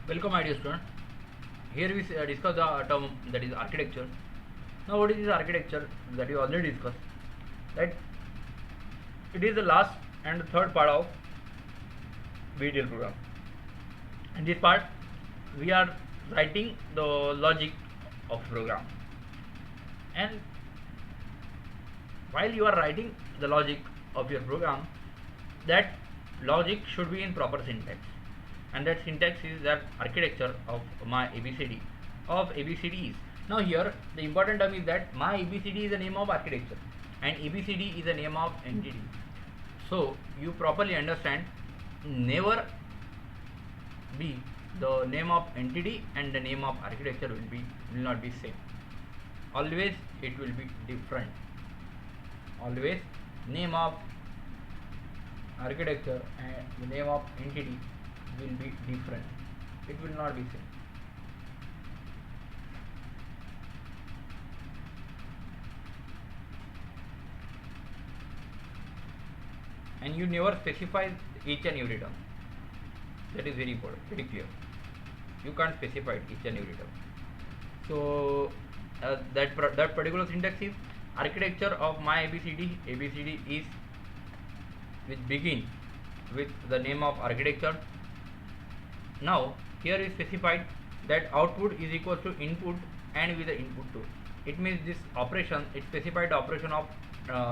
Welcome, my dear student. Here we discuss the term that is architecture. Now, what is this architecture that we already discussed? That it is the last and the third part of VDL program. In this part, we are writing the logic of program. And while you are writing the logic of your program, that logic should be in proper syntax, and that syntax is that architecture of my ABCD of ABCDs. Now here the important term is that my ABCD is the name of architecture and ABCD is the name of entity. So you properly understand, never be the name of entity and the name of architecture will not be same. Always it will be different. Always name of architecture and the name of entity will be different. It will not be same. And you never specify each and every term. That is very important, very clear. You can't specify each and every term. So that particular syntax is architecture of my ABCD. ABCD is with begin with the name of architecture. Now here is specified that output is equal to input and with the input too. It means this operation, it specified the operation of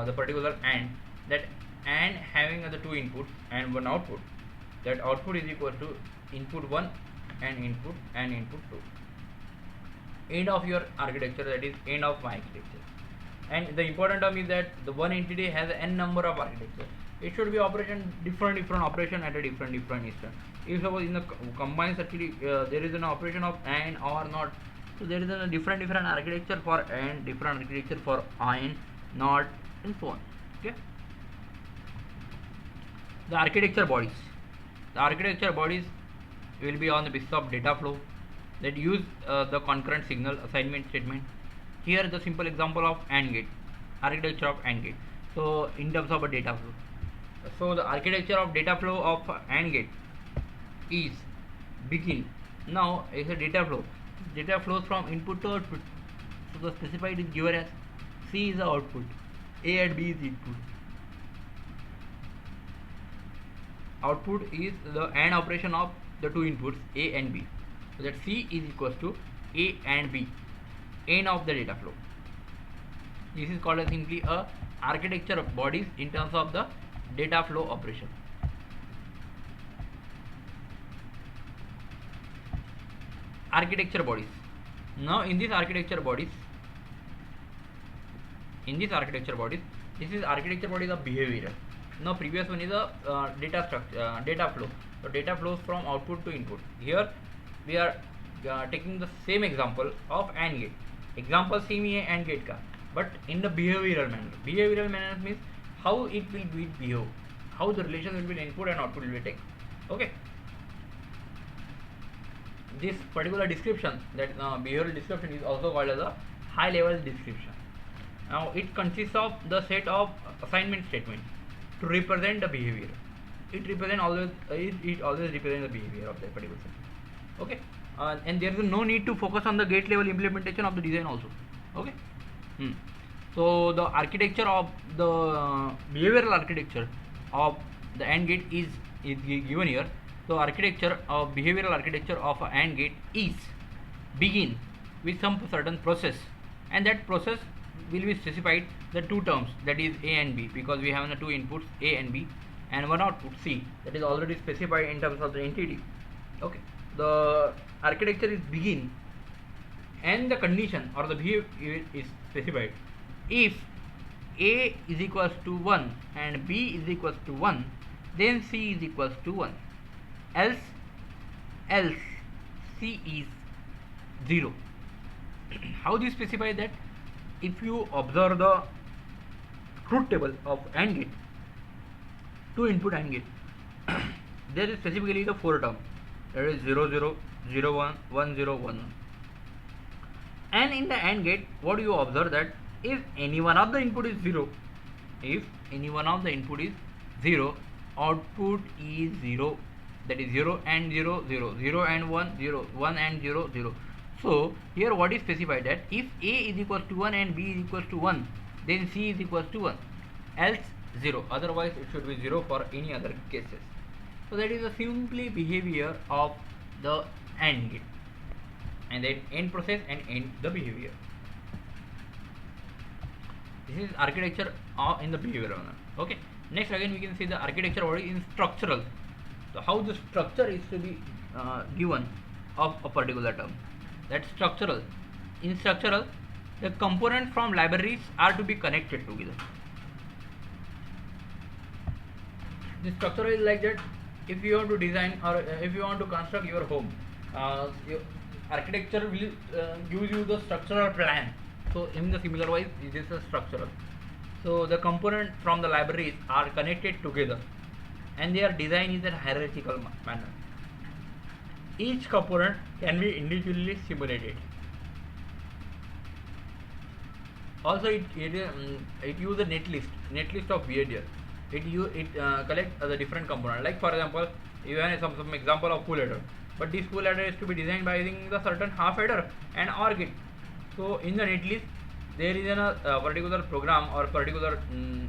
the particular AND, that AND having the two inputs and one output. That output is equal to input 1 and input 2. End of your architecture, that is end of my architecture. And the important term is that the one entity has n number of architecture. It should be operation different operation at a different instant. If suppose in the combined circuit there is an operation of AND or not, so there is a different architecture for AND, different architecture for AND, NOT, and so on. Okay. The architecture bodies. The architecture bodies will be on the basis of data flow that use the concurrent signal assignment statement. Here the simple example of AND gate, architecture of AND gate. So in terms of a data flow, so the architecture of data flow of AND gate is begin. Now is a data flow. Data flows from input to output. So the specified is given as C is the output, A and B is input. Output is the AND operation of the two inputs A and B. So that C is equals to A and B, end of the data flow. This is called as simply a architecture of bodies in terms of the data flow operation. Architecture bodies. Now in this architecture bodies, this is architecture bodies of behavior. Now previous one is a data structure, data flow. So data flows from output to input. Here we are taking the same example of AND gate. Example same है AND gate का, but in the behavioral manner. Behavioral manner means how it will be behave, how the relation will be input and output will be taken. Okay. This particular description, that behavioral description, is also called as a high level description. Now it consists of the set of assignment statements to represent the behavior. It always represents the behavior of that particular system. Okay. And there is no need to focus on the gate level implementation of the design also. Okay. So the architecture of the behavioral architecture of the AND gate is given here. So architecture of behavioral architecture of a AND gate is begin with some certain process, and that process will be specified the two terms, that is A and B, because we have the two inputs A and B and one output C, that is already specified in terms of the entity. Okay. The architecture is begin and the condition or the behavior is specified. If A is equals to 1 and B is equals to 1, then C is equals to 1. Else C is 0. How do you specify that? If you observe the truth table of AND gate, two input AND gate, there is specifically the 4 term, that is 0 0 0 1 1 0 1 1. And in the AND gate, what do you observe, that if any one of the input is 0, output is 0, that is 0 and 0 0, 0 and 1 0, 1 and 0 0. So here what is specified, that if A is equal to 1 and B is equal to 1, then C is equal to 1, else 0, otherwise it should be 0 for any other cases. So that is the simply behavior of the AND gate, and then end process and end the behavior. This is architecture in the behavior manner. Okay. Next again we can see the architecture body in structural. So how the structure is to be given of a particular term. That's structural. In structural, the components from libraries are to be connected together. The structure is like that. If you want to design or if you want to construct your home, your architecture will give you the structural plan. So in the similar wise, this is structural. So the components from the libraries are connected together, and their design is in hierarchical manner. Each component can be individually simulated. Also, it uses a netlist of behavior. It collect the different components. Like for example, you have some example of full header, but this full header is to be designed by using the certain half header and OR gate. So in the netlist, there is a particular program or particular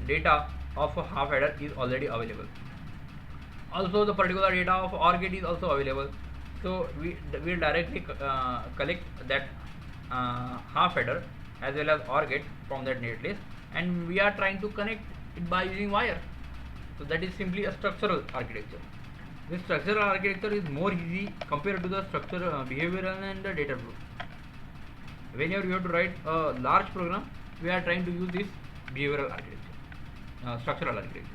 data of a half header is already available. Also, the particular data of OR gate is also available. So we will directly collect that half header as well as OR gate from that netlist, and we are trying to connect it by using wire. So that is simply a structural architecture. This structural architecture is more easy compared to the behavioral and the data flow. Whenever you have to write a large program, we are trying to use this behavioral architecture, structural architecture,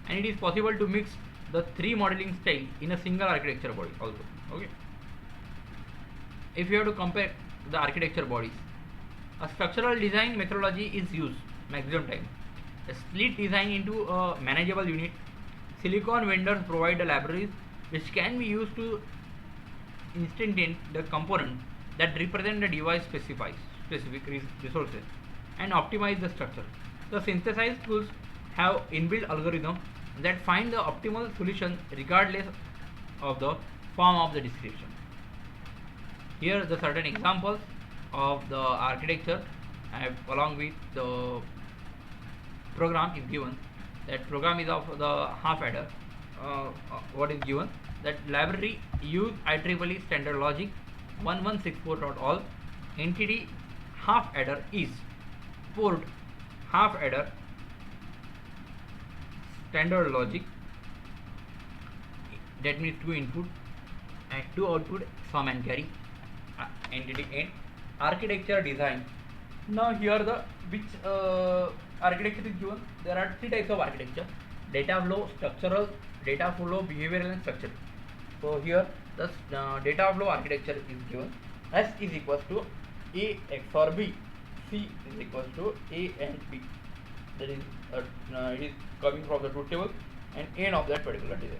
and it is possible to mix the three modeling styles in a single architecture body also. Okay. If you have to compare the architecture bodies, a structural design methodology is used maximum time. A split design into a manageable unit. Silicon vendors provide the libraries which can be used to instantiate the component that represent the device specific resources and optimize the structure. The synthesized tools have inbuilt algorithms that find the optimal solution regardless of the form of the description. Here the certain examples of the architecture along with the program is given. That program is of the half header. What is given? That library use IEEE standard logic 1164.all. Entity half header is port half header standard logic, that means 2 input and 2 output, sum and carry. Entity end. Architecture design. Now here the which architecture is given. There are 3 types of architecture: data flow, structural, data flow, behavioral and structural. So here the data flow architecture is given. S is equals to A XOR B, C is equals to A and B. That is it is coming from the truth table and end of that particular design.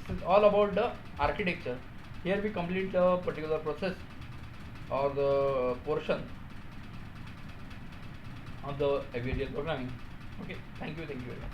This is all about the architecture. Here we complete the particular process or the portion of the behavioral programming. Okay, thank you very much.